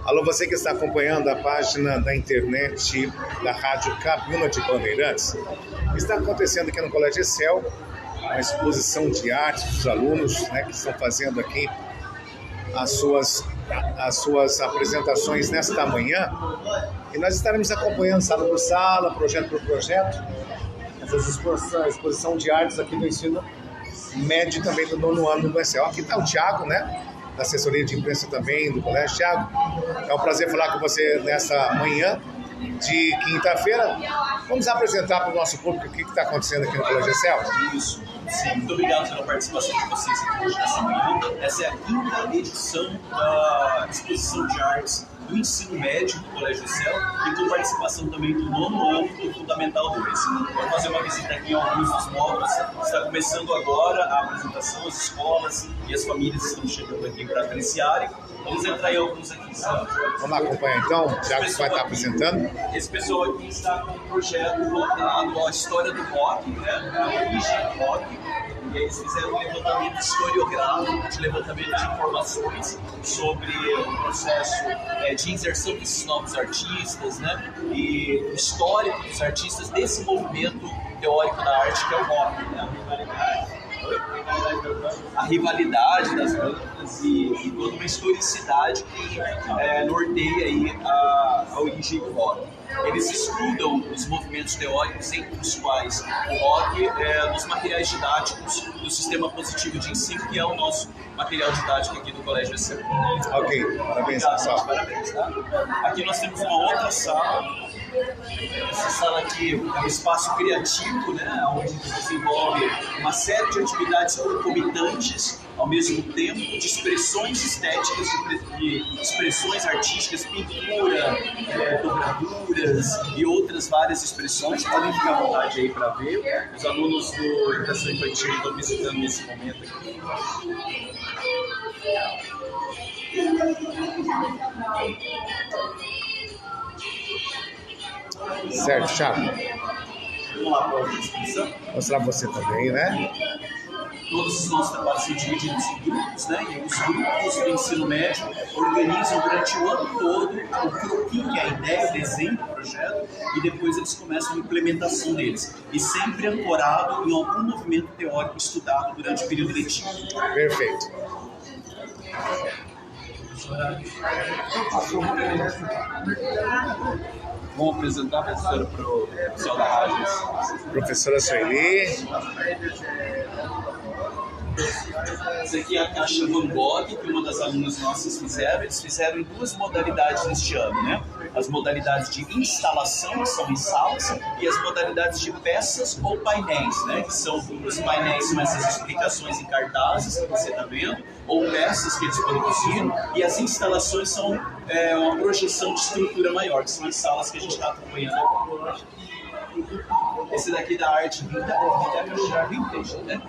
Alô, você que está acompanhando a página da internet da Rádio Cabina de Bandeirantes. Está acontecendo aqui no Colégio Excel uma exposição de arte dos alunos, né, que estão fazendo aqui as suas apresentações nesta manhã. E nós estaremos acompanhando sala por sala, projeto por projeto, essa exposição de artes aqui do ensino médio também do 9º ano do Excel. Aqui está o Thiago, né? Da assessoria de imprensa também do Colégio. Thiago, é um prazer falar com você nessa manhã de quinta-feira. Vamos apresentar para o nosso público o que está acontecendo aqui no Colégio Excel. Isso, sim. Muito obrigado pela participação de vocês aqui hoje nessa manhã. Essa é a quinta edição da exposição de artes do ensino médio do Colégio Excel e com participação também do 9º ano do Fundamental 2. Vamos fazer uma visita aqui em alguns dos módulos. Está começando agora a apresentação, as escolas e as famílias estão chegando aqui para apreciarem. Vamos entrar em alguns aqui, sabe? Vamos lá acompanhar então, o Thiago vai estar apresentando. Esse pessoal aqui está com um projeto voltado à história do rock, né? A origem do rock. E eles fizeram um levantamento historiográfico, de levantamento de informações sobre o processo de inserção desses novos artistas, né? E o histórico dos artistas desse movimento teórico da arte que é o rock, né? A rivalidade das bandas e toda uma historicidade que norteia aí a origem do rock. Eles estudam os movimentos teóricos, entre os quais o rock, nos materiais didáticos do sistema positivo de ensino, que é o nosso material didático aqui do Colégio Excel. Ok, parabéns, pessoal. Parabéns, tá? Aqui nós temos uma outra sala. Essa sala aqui é um espaço criativo, né, onde se desenvolve uma série de atividades concomitantes ao mesmo tempo, de expressões estéticas, de expressões artísticas, pintura, dobraduras e outras várias expressões. Podem ficar à vontade aí para ver. Os alunos do Educação Infantil estão visitando nesse momento aqui. Certo, Thiago. Vamos lá para a descrição. Mostrar você também, né? Todos os nossos trabalhos são divididos em grupos, né? E os grupos do ensino médio organizam durante o ano todo o croquis, que é a ideia, o desenho do projeto, e depois eles começam a implementação deles. E sempre ancorado em algum movimento teórico estudado durante o período letivo. Perfeito. Vamos apresentar a professora para o pessoal da rádio. Professora Sueli. Essa aqui é a caixa Van Gogh, que uma das alunas nossas fizeram. Eles fizeram em duas modalidades neste ano, né? As modalidades de instalação, que são em salas, e as modalidades de peças ou painéis, né? Que são os painéis, são essas explicações em cartazes que você está vendo, ou peças que eles produziram, e as instalações são uma projeção de estrutura maior, que são as salas que a gente está acompanhando agora. Esse daqui da arte vintage, né?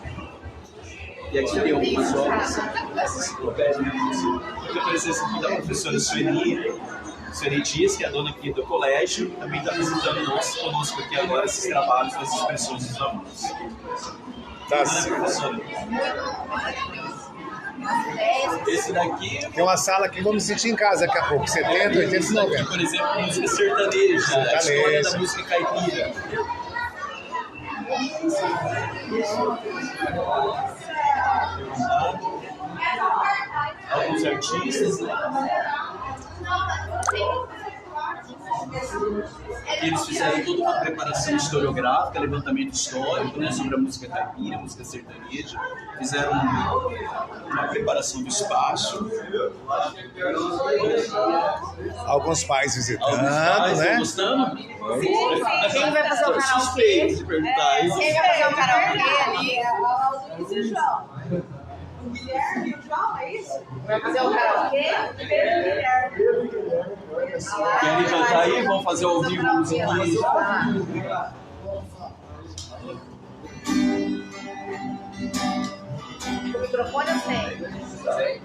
E aqui tem algumas obras, essas enciclopédias, a presença aqui da professora Sueli Dias, que é a dona aqui do colégio, também está apresentando conosco aqui agora esses trabalhos das expressões dos alunos. Tá certo. Esse daqui Tem uma sala que vamos sentir em casa daqui a pouco, 70, 80 e 90. Por exemplo, música sertaneja, a história da música caipira. Alguns artistas, eles fizeram toda uma preparação historiográfica, levantamento histórico, né, sobre a música caipira, a música sertaneja, fizeram uma preparação do espaço. Alguns pais visitando, Estão gostando? Quem vai fazer o karaokê? Suspeito de perguntar isso. Quem vai fazer o karaokê ali? É o Luiz e o João. O Guilherme e o João, é isso? Vai fazer o karaokê? Querem cantar aí? Vamos fazer ao vivo uns aqui. O microfone eu sei.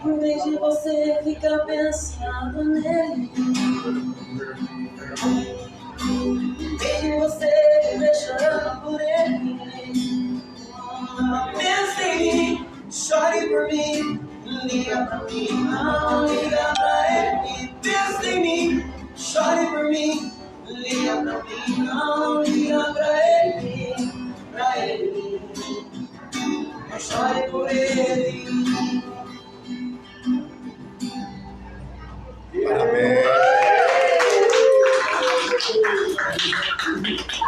Por vez de você ficar pensando nele, em vez de você viver chorando por ele, pensa em mim, chore por mim, liga pra mim, não liga pra ele. Pensa em mim, chore por mim, liga pra mim, não liga pra ele, não chore por ele. Parabéns.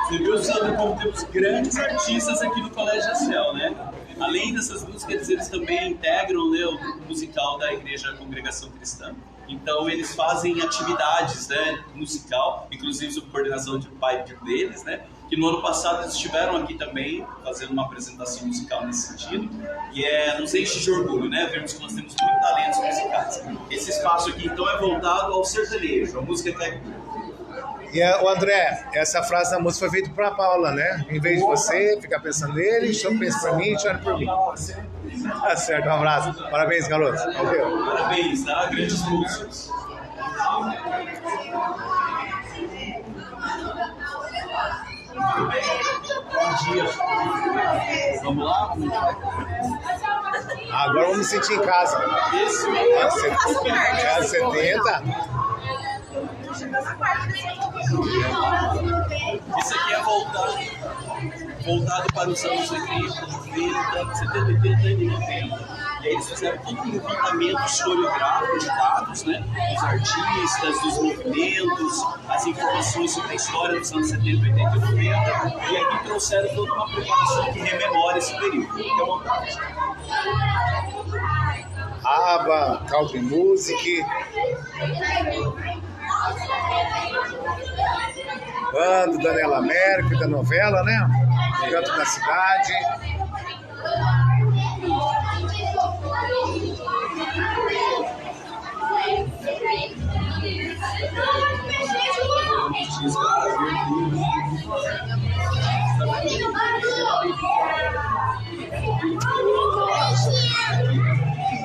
Você viu, Sandro, como temos grandes artistas aqui no Colégio Céu, né? Além dessas músicas, eles também integram, né, o grupo musical da Igreja Congregação Cristã. Então, eles fazem atividades, né, musical, inclusive sob coordenação de pai deles, né? Que no ano passado eles estiveram aqui também, fazendo uma apresentação musical nesse sentido. E nos enche de orgulho, né? Vermos que nós temos muitos talentos musicais. Esse espaço aqui, então, é voltado ao sertanejo, a música que é... E o André, essa frase da música foi feita para a Paula, né? Em vez de você ficar pensando nele, só pensa por mim e chora por mim. Tá certo, um abraço. Parabéns, garoto. Valeu. Parabéns, tá? Grandes músicos. Bom dia. Vamos lá? Agora vamos sentir em casa. Esse É 70. Isso aqui é voltado para os anos 80, 90, 70, 80 e 90. E aí eles fizeram todo um levantamento historiográfico de dados, né? Dos artistas, dos movimentos, as informações sobre a história dos anos 70, 80 e 90. E aqui trouxeram toda uma preparação que rememora esse período. Fique à vontade. ABBA, Country Music, Bando, Daniela Mercury, da novela, né? Canto da Cidade.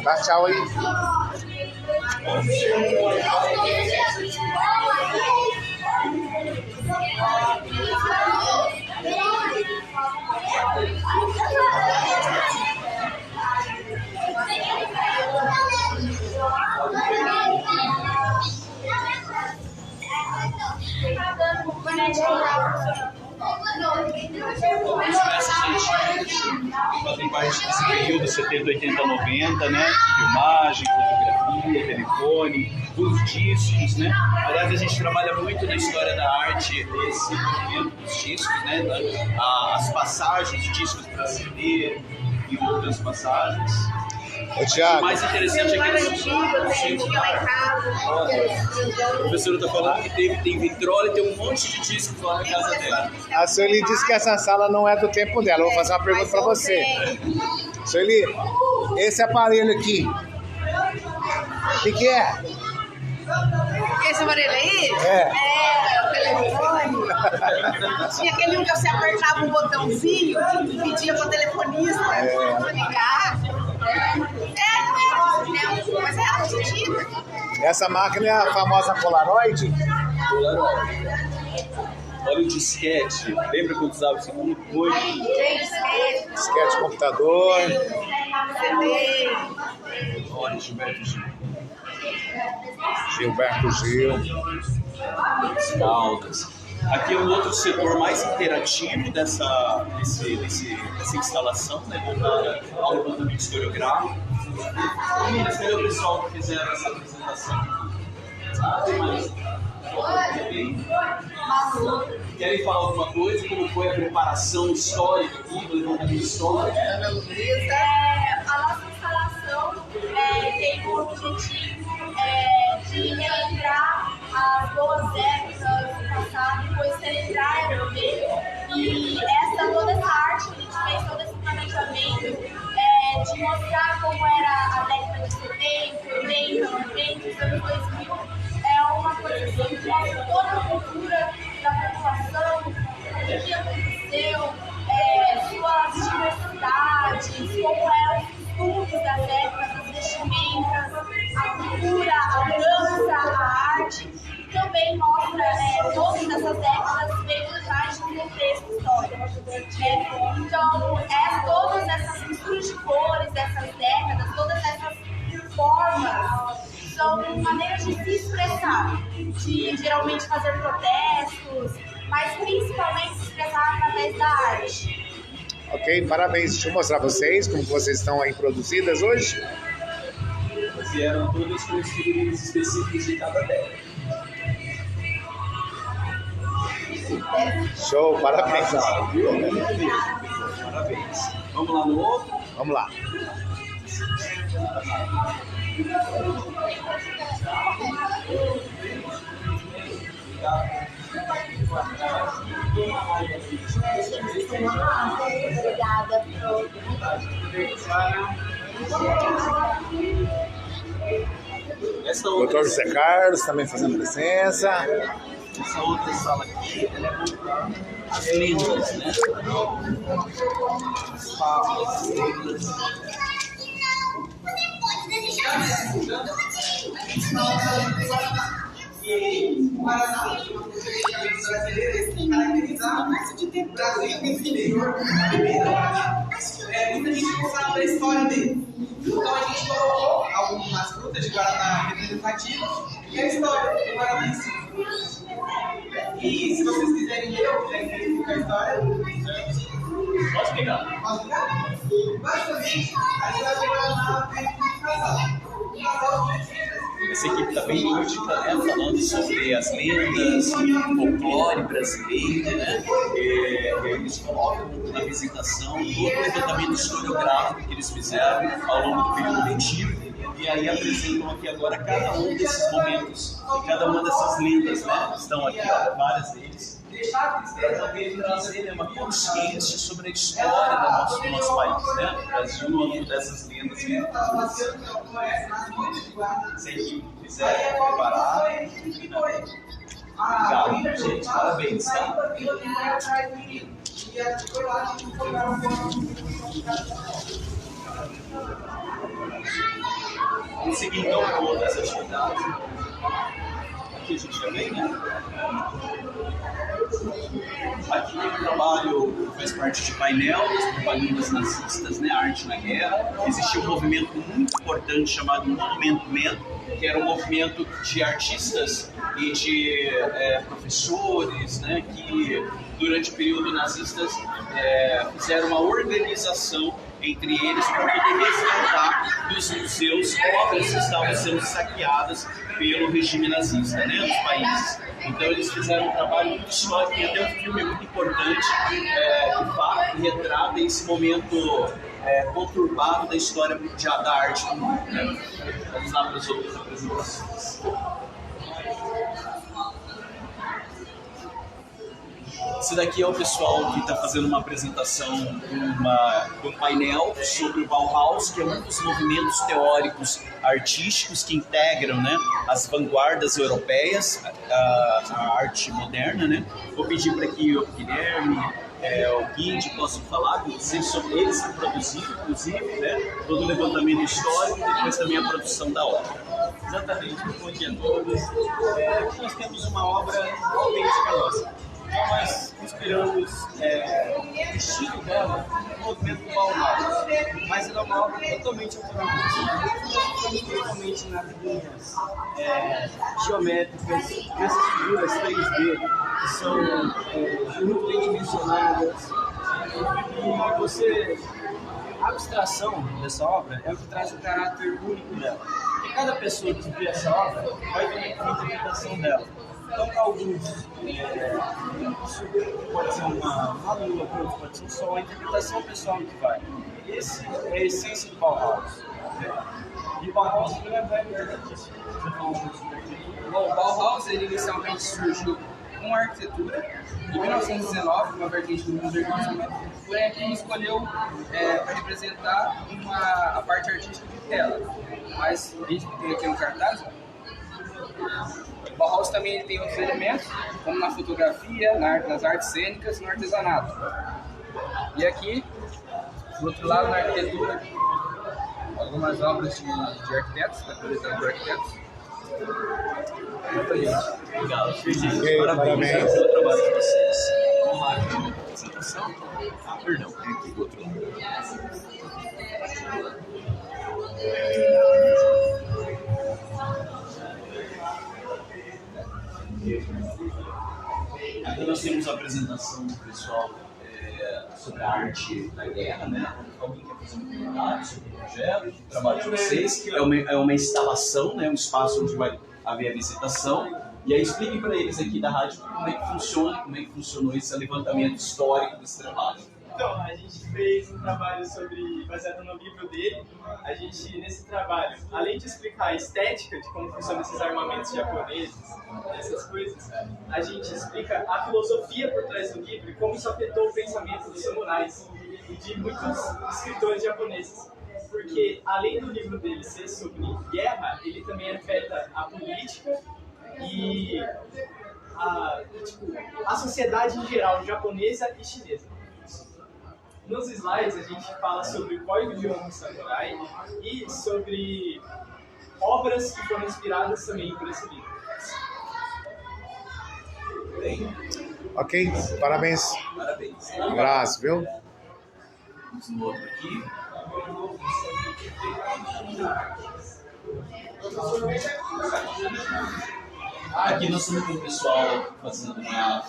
Dá tchau aí. Fazem parte desse período 70, 80, 90, né? Filmagem, fotografia, telefone, os discos, né? Aliás, a gente trabalha muito na história da arte desse movimento dos discos, né? As passagens de discos para CD e outras passagens. Ô, Thiago. O mais interessante é que eles... A professora está falando que tem vitrola e tem um monte de discos lá na casa dela. A Sueli disse que essa sala não é do tempo dela. Eu vou fazer uma pergunta para você. Sueli, esse aparelho aqui, o que é? Esse aparelho aí? É. É o telefone. Tinha aquele um que você apertava um botãozinho e pedia para o telefonista ligar. Mas é antiga. Essa máquina é a famosa Polaroid? Polaroid. Olha o disquete. Lembra quando usava isso como coisa? Disquete de computador. Olha, Gilberto Gil. Gilberto Gil. Caldas. Aqui é um outro setor mais interativo dessa instalação, né, voltada ao levantamento historiográfico. Meninas, cadê o pessoal que fizeram essa apresentação? Querem falar alguma coisa? Como foi a preparação histórica aqui, do levantamento histórico? A nossa instalação tem o objetivo de relembrar as boas épocas do passado, depois celebrar a europeu. E toda essa arte que a gente fez, todo esse planejamento, de mostrar como era a década de 70, 80, 90, os anos 2000, é uma coisa assim que mostra toda a cultura da população que aconteceu, suas diversidades, como eram os costumes das épocas, as vestimentas, a cultura, a dança, a arte, e também mostra todas essas décadas dentro de um contexto histórico. Então, todas essas misturas de cores dessas décadas, todas essas formas, são maneiras de se expressar, de geralmente fazer protestos, mas principalmente se expressar através da arte. Ok, parabéns. Deixa eu mostrar pra vocês como vocês estão aí produzidas hoje. Vieram todas com os figurinos específicos de cada década. Show, parabéns. Parabéns. Vamos lá no outro? Vamos lá. Obrigada. Essa outra, Doutor José Carlos também fazendo presença. essa outra sala aqui, ela é voltada às lendas, né? As fábulas, as lendas. Muita gente não sabe da história dele. Então a gente colocou algumas frutas de Guaraná representativas e a história do Guaraná em si. E se vocês quiserem ler ou quiserem verificar a história, Pode pegar. posso pegar? Basicamente, a história do Guaraná é um casal. Um casal Essa equipe está bem lúdica, né? Falando sobre as lendas, o folclore brasileiro, né? Eles colocam na apresentação todo o levantamento historiográfico que eles fizeram ao longo do período letivo. E aí apresentam aqui agora cada um desses momentos, e cada uma dessas lendas, né? Estão aqui, ó, várias deles, para poder trazer uma consciência sobre a história do nosso país, né? O Brasil no âmbito dessas lendas que se a equipe quiser preparar. Obrigado, gente. Parabéns, tá? Vamos seguir então com outras atividades. Aqui a gente já vem, né? Aqui tem um trabalho que faz parte de painel das propagandas nazistas, né? Arte na Guerra. Existia um movimento muito importante chamado Monumento Men, que era um movimento de artistas e de professores, né? Que durante o período nazista fizeram uma organização entre eles para poder resgatar dos museus obras que estavam sendo saqueadas pelo regime nazista, né, nos países. Então eles fizeram um trabalho muito histórico, e até um filme muito importante que retrata esse momento conturbado da história da arte do mundo. Né? Vamos lá para as outras apresentações. Esse daqui é o pessoal que está fazendo uma apresentação de um painel sobre o Bauhaus, que é um dos movimentos teóricos artísticos que integram, né, as vanguardas europeias, a arte moderna. Né? Vou pedir para que o Guilherme, o Guide possam falar sobre eles que produziram, inclusive, né, todo o levantamento histórico e depois também a produção da obra. Exatamente, bom dia a todos. Aqui nós temos uma obra autêntica nossa. Então nós inspiramos o estilo dela no movimento do Bauhaus, mas ela é uma obra totalmente autoral. Totalmente nas linhas geométricas, nessas figuras 3D que são muito bem dimensionadas. E você, a abstração dessa obra é o que traz o caráter único dela. E cada pessoa que vê essa obra vai ter uma interpretação dela. Então, para alguns, isso pode ser uma lua, para outros pode ser um sol, a interpretação pessoal que vai. Esse é a essência do Bauhaus. E o Bauhaus não é velho, você falou um pouco sobre arquitetura. Bom, o Bauhaus ele inicialmente surgiu com a arquitetura. Em 1919, uma vertente do modernismo, porém aqui ele escolheu para representar a parte artística de tela. Mas a gente tem aqui no cartaz, Bauhaus também ele tem outros elementos, como na fotografia, nas artes cênicas e no artesanato. E aqui, do outro lado, na arquitetura, algumas obras de arquitetos, da coleção de arquitetos. Muita gente. Legal. Gente, Ok, parabéns. pelo trabalho de vocês. Vamos lá, aqui uma apresentação. Ah, perdão, tem aqui do outro lado. Aqui nós temos a apresentação do pessoal sobre a arte da guerra, né? Alguém quer fazer um comentário sobre o projeto, o trabalho de vocês? É uma instalação, né? Um espaço onde vai haver a visitação. E aí expliquem para eles aqui da rádio como é que funciona, como é que funcionou esse levantamento histórico desse trabalho. Então, a gente fez um trabalho baseado no livro dele. A gente, nesse trabalho, além de explicar a estética de como funcionam esses armamentos japoneses, essas coisas, a gente explica a filosofia por trás do livro e como isso afetou o pensamento dos samurais e de muitos escritores japoneses. Porque, além do livro dele ser sobre guerra, ele também afeta a política e a sociedade em geral, japonesa e chinesa. Nos slides a gente fala sobre o Código de Honra Samurai e sobre obras que foram inspiradas também por esse livro. Bem, Ok, parabéns. parabéns. Um abraço, viu? Vamos no outro aqui. Aqui nós estamos com o pessoal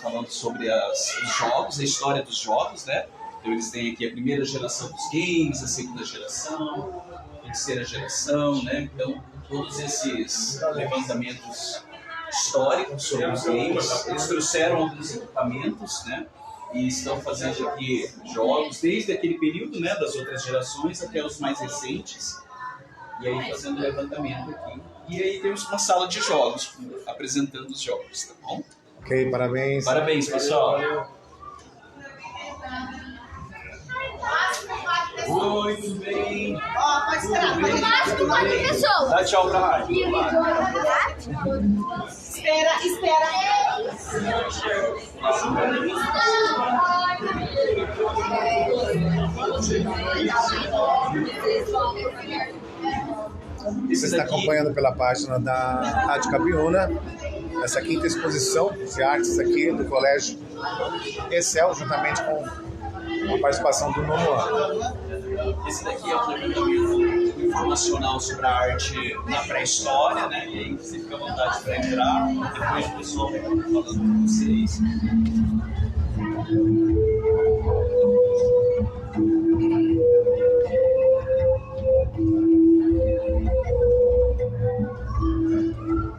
falando sobre os jogos, a história dos jogos, né? Então eles têm aqui a primeira geração dos games, a segunda geração, a terceira geração, né? Então todos esses levantamentos históricos sobre os games, eles trouxeram alguns equipamentos, né? E estão fazendo aqui jogos desde aquele período, né? Das outras gerações até os mais recentes. E aí fazendo levantamento aqui. E aí temos uma sala de jogos, apresentando os jogos, tá bom? Ok, parabéns. Parabéns, pessoal. Muito bem. Ó, pode esperar. Pode pessoa. Dá tchau pra rádio. Espera. Você está acompanhando pela página da Rádio Cabiúna essa quinta exposição de artes aqui do Colégio Excel, juntamente com a participação do nono ano. Esse daqui é um levantamento informacional sobre a arte na pré-história, né? E aí você fica à vontade para entrar. Depois o pessoal vai falando com vocês.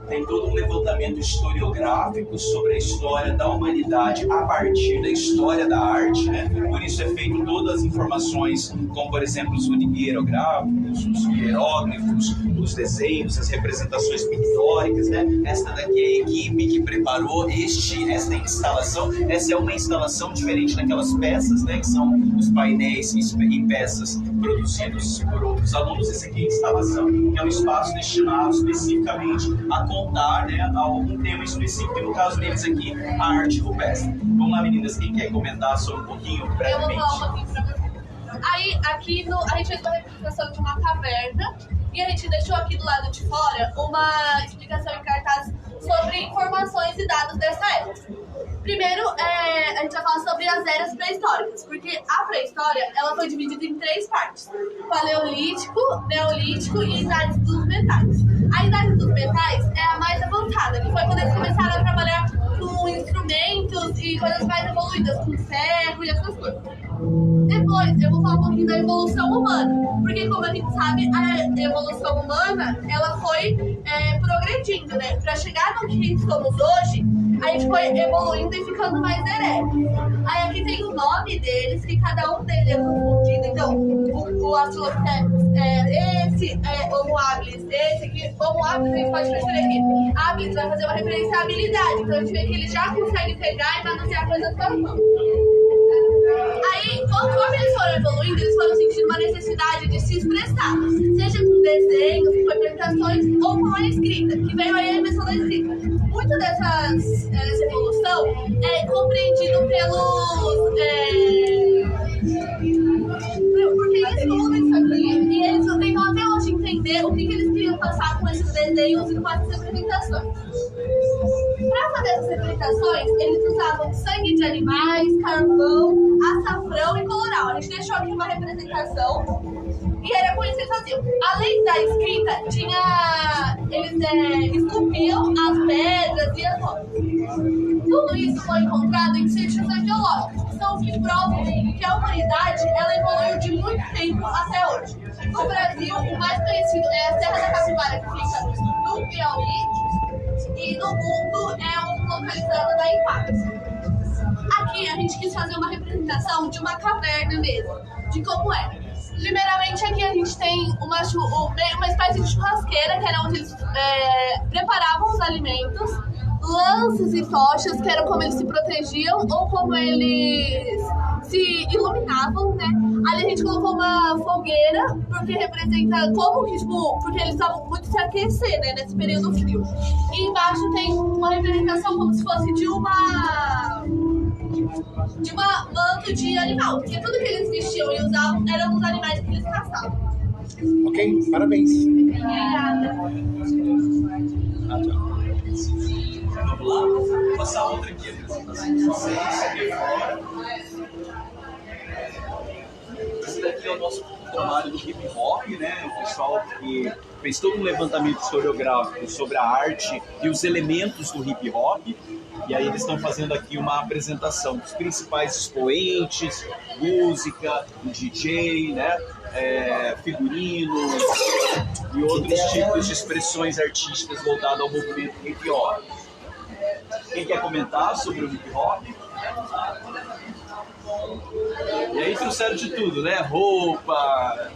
Tem todo um levantamento historiográfico sobre a história da humanidade a partir da história da arte, né? Por isso é feito todas as informações, como por exemplo os hierográficos, os hieróglifos, os desenhos, as representações pictóricas, né? Esta daqui é a equipe que preparou esta instalação. Essa é uma instalação diferente daquelas peças, né? Que são os painéis em peças produzidos por outros alunos. Esse aqui é a instalação, que é um espaço destinado especificamente a contar, né, algum tema específico, e no caso deles aqui, a arte rupestre. Vamos lá, meninas, quem quer comentar sobre um pouquinho, brevemente? Eu vou falar um pouquinho pra você. Aí, aqui a gente fez uma representação de uma caverna e a gente deixou aqui do lado de fora uma explicação em cartaz sobre informações e dados dessa época. Primeiro, a gente vai falar sobre as eras pré-históricas, porque a pré-história ela foi dividida em 3 partes: paleolítico, neolítico e idade dos metais. A idade dos metais é a mais avançada, que foi quando eles começaram a trabalhar com instrumentos e coisas mais evoluídas, com ferro e essas coisas. Depois, eu vou falar um pouquinho da evolução humana, porque como a gente sabe, a evolução humana, ela foi progredindo, né? Para chegar no que somos hoje, a gente foi evoluindo e ficando mais ereto. Aí aqui tem o nome deles, que cada um deles é confundido. Então, o Australopithecus esse, Homo habilis esse aqui. Homo habilis, a gente pode perceber aqui. Habilis vai fazer uma referência à habilidade. Então, a gente vê que ele já consegue pegar e manusear coisas com as mãos. Aí, conforme eles foram evoluindo, eles foram sentindo uma necessidade de se expressar, seja com desenhos, com representações ou com a escrita, que veio aí a invenção da escrita. muito dessa evolução é compreendido porque eles estudam isso aqui e eles tentam até hoje entender o que eles queriam passar com esses desenhos e com essas representações. Para fazer essas representações, eles usavam sangue de animais, carvão, açafrão e coloral. A gente deixou aqui uma representação e era com isso que eles faziam. Além da escrita, eles esculpiam as pedras e as rochas. Tudo isso foi encontrado em sítios arqueológicos, que são os que provam que a humanidade ela evoluiu de muito tempo até hoje. No Brasil, o mais conhecido é a Serra da Capivara, que fica no Piauí, e no mundo é um localizado na Itália. Aqui a gente quis fazer uma representação de uma caverna mesmo, de como era. Primeiramente, aqui a gente tem uma espécie de churrasqueira, que era onde eles preparavam os alimentos, lanças e tochas, que eram como eles se protegiam ou como eles se iluminavam, né? Ali a gente colocou uma fogueira, porque representa como que, porque eles estavam muito se aquecer, né, nesse período frio. E embaixo tem uma representação como se fosse de uma manto de animal, porque tudo que eles vestiam e usavam eram os animais que eles caçavam. Ok, parabéns. Obrigada. Vamos lá, vou passar outra aqui, apresentação de vocês. Esse daqui é o nosso trabalho do hip hop, né? O pessoal que fez todo um levantamento historiográfico sobre a arte e os elementos do hip hop. E aí eles estão fazendo aqui uma apresentação dos principais expoentes, música, DJ, né? Figurinos e outros tipos de expressões artísticas voltadas ao movimento hip hop. Quem quer comentar sobre o hip hop? E aí trouxeram de tudo, né? Roupa,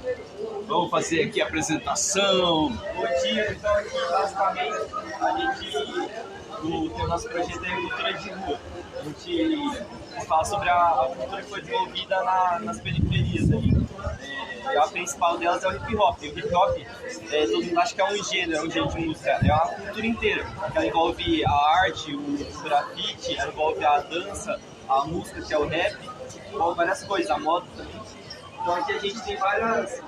vamos fazer aqui a apresentação. Bom dia, então aqui basicamente a gente tem o nosso projeto aí, Cultura de Rua. A gente fala sobre a cultura que foi desenvolvida nas periferias ali. E a principal delas é o hip hop. O hip hop, todo mundo acha que é um gênero de música. É uma cultura inteira. Ela envolve a arte, o grafite, ela envolve a dança, a música, que é o rap, envolve várias coisas, a moda também. Então aqui a gente tem várias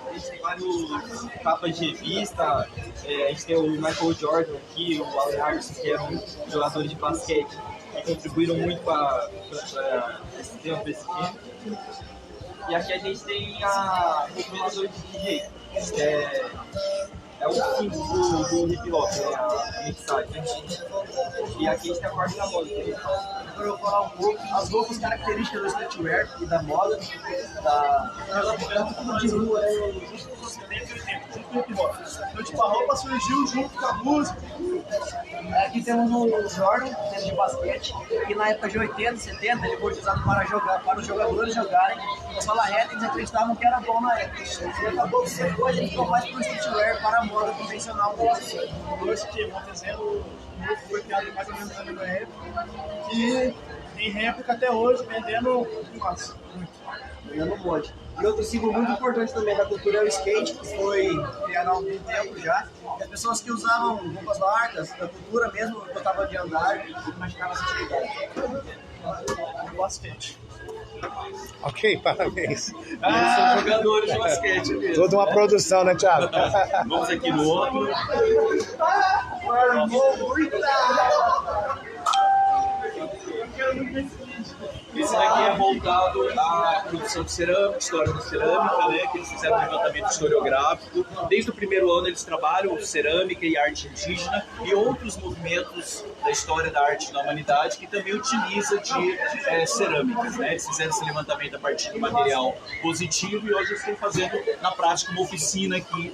capas de revista, a gente tem o Michael Jordan aqui, o Allen Iverson, que eram jogadores de basquete, que contribuíram muito para esse tempo, esse time. E aqui a gente tem o controlador de DJ, que é o símbolo do hip hop, né, a mixagem. E aqui a gente tem a parte da moda que a gente fala. Agora eu vou falar um pouco as roupas características do streetwear e da moda, da cultura de rua. Então, tipo, a roupa surgiu junto com a música. Aqui temos o Jordan, tênis de basquete, que na época de 80, 70, ele foi usado para os jogadores jogarem. Na sala reta, eles acreditavam que era bom na época. E acabou que depois ele ficou mais para o streetwear, para a moda convencional mesmo. Hoje que vão fazendo foi criado mais ou menos na mesma época. E em réplica até hoje, vendendo muito. Ganhando um monte. E outro símbolo muito importante também da cultura é o skate, que foi criado há algum tempo já. E as pessoas que usavam roupas largas, da cultura mesmo, gostavam de andar e imaginavam essa atividade. Basquete. Ok, parabéns. São jogadores de basquete mesmo. Toda uma produção, né, Thiago? Vamos aqui no outro. Esse daqui é voltado à produção de cerâmica, história da cerâmica, né? Que eles fizeram um levantamento historiográfico. Desde o primeiro ano eles trabalham cerâmica e arte indígena e outros movimentos da história da arte da humanidade que também utiliza de cerâmicas, né? Eles fizeram esse levantamento a partir do material positivo e hoje eles estão fazendo na prática uma oficina aqui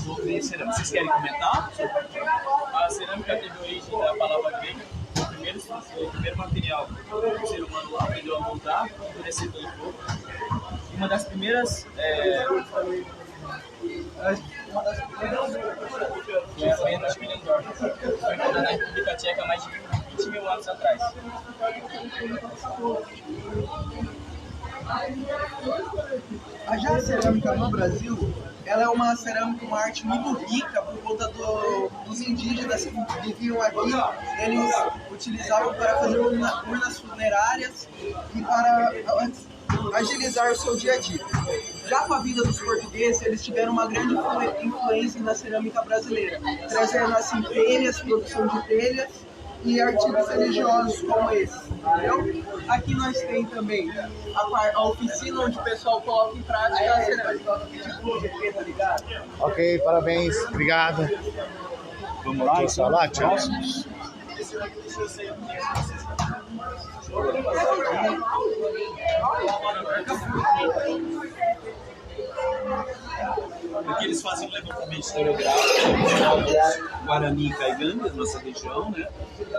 sobre cerâmica. Vocês querem comentar? A cerâmica teve origem da palavra grega. O primeiro material que o ser humano aprendeu a montar, endureceu pelo fogo. Uma das primeiras foi a lenda de Willendorf. Foi fundada na República Tcheca há mais de 20 mil anos atrás. Já a cerâmica no Brasil, ela é uma cerâmica, uma arte muito rica por conta dos indígenas que viviam aqui, eles utilizavam para fazer urnas funerárias e para agilizar o seu dia a dia. Já com a vinda dos portugueses, eles tiveram uma grande influência na cerâmica brasileira, trazendo assim telhas, produção de telhas e artigos religiosos como esse, entendeu? Aqui nós tem também a oficina onde o pessoal coloca em prática a cerâmica. Tá ligado? Ok, parabéns, obrigado. Vamos lá, Posso falar, tchau? Aqui eles fazem um levantamento historiográfico dos Guarani e Caiganga, da nossa região, né?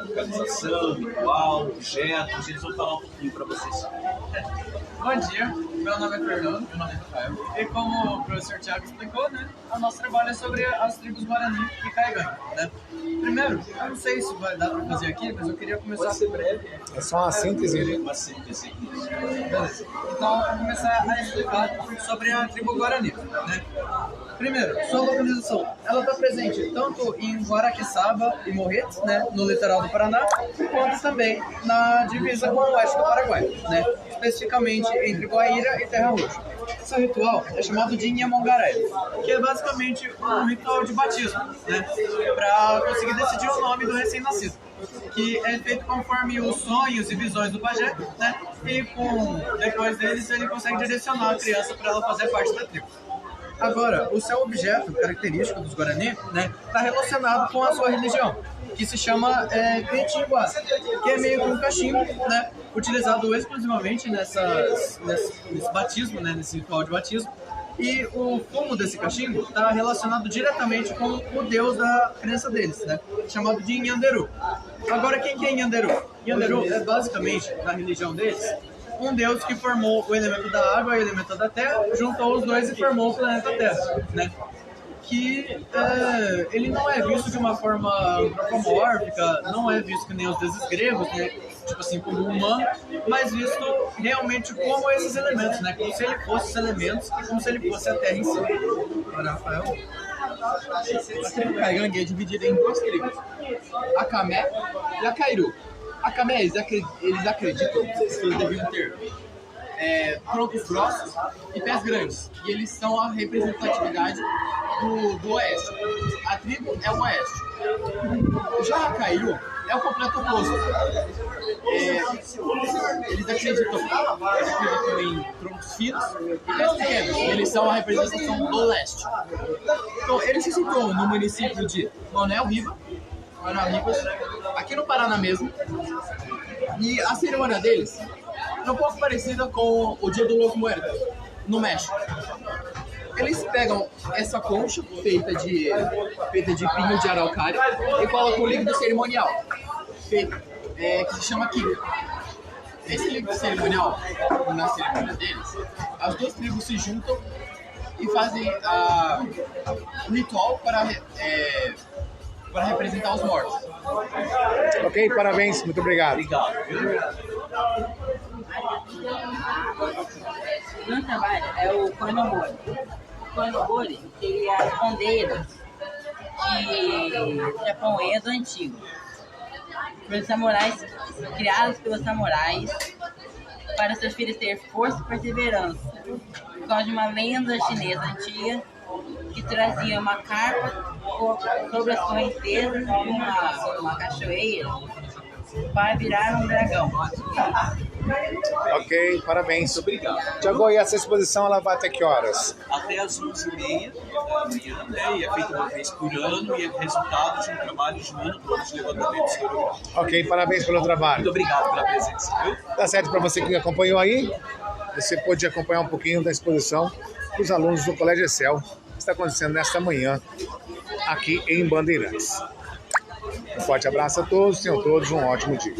Localização, ritual, objetos, eles vão falar um pouquinho para vocês. Bom dia, meu nome é Fernando, meu nome é Rafael. E como o professor Thiago explicou, né, o nosso trabalho é sobre as tribos Guarani e Caiganga, né? Primeiro, eu não sei se vai dar para fazer aqui, mas eu queria começar a ser breve. É só uma síntese. Uma síntese. Beleza. Então, eu vou começar a explicar sobre a tribo Guarani, né? Primeiro, sua localização. Ela está presente tanto em Guaraqueçaba e Morretes, né, no litoral do Paraná, quanto também na divisa com o oeste do Paraguai, né, especificamente entre Guaíra e Terra Roxa. Esse ritual é chamado de Inhamongaré, que é basicamente um ritual de batismo, né, para conseguir decidir o nome do recém-nascido, que é feito conforme os sonhos e visões do pajé, né, e depois deles ele consegue direcionar a criança para ela fazer parte da tribo. Agora, o seu objeto característico dos Guarani, né, está relacionado com a sua religião, que se chama Petinguá, que é meio que um cachimbo, né, utilizado exclusivamente nesse batismo, né, nesse ritual de batismo. E o fumo desse cachimbo está relacionado diretamente com o deus da crença deles, né, chamado de Nhanderu. Agora, quem que é Nhanderu? Nhanderu é basicamente, na religião deles, um deus que formou o elemento da água e o elemento da terra, juntou os dois e formou o planeta Terra, né? Que ele não é visto de uma forma antropomórfica, não é visto que nem os deuses gregos, né? Tipo assim, como humano, mas visto realmente como esses elementos, né? Como se ele fosse os elementos e como se ele fosse a Terra em si. Agora, Rafael. A tribo Caiganga é dividida em duas tribos, a Camé e a Cairu. A Camé, eles acreditam que eles deviam ter troncos grossos e pés grandes. E eles são a representatividade do oeste. A tribo é o oeste. Já a Cairu é o completo oposto. Eles acreditam em troncos finos e pés pequenos. Eles são a representação do leste. Então, eles se situam no município de Manuel Rivas, aqui no Paraná mesmo. E a cerimônia deles é um pouco parecida com o Dia do Los Muertos, no México. Eles pegam essa concha feita de pinho de araucária e colocam o líquido cerimonial, que se chama Kika. Esse líquido cerimonial, na cerimônia deles, as duas tribos se juntam e fazem um ritual para representar os mortos. Ok, parabéns, muito obrigado. Obrigado. Meu trabalho é o Koinobori. O Koinobori seria as bandeiras de Japão Edo antigo. Pelos samurais, criados pelos samurais para se oferecer força e perseverança. Por causa de uma lenda chinesa antiga que trazia uma carpa sobre as correntezas de uma cachoeira para virar um dragão. Ok, parabéns. Muito obrigado. Tiago, e essa exposição ela vai até que horas? Até às 11h30 da manhã, né? E é feito uma vez por ano e é resultado de um trabalho de um ano todo de levantamento historiográfico. Ok, parabéns pelo trabalho. Muito obrigado pela presença, viu? Tá certo, para você que acompanhou aí, você pode acompanhar um pouquinho da exposição dos alunos do Colégio Excel, que está acontecendo nesta manhã aqui em Bandeirantes. Um forte abraço a todos, tenham todos um ótimo dia.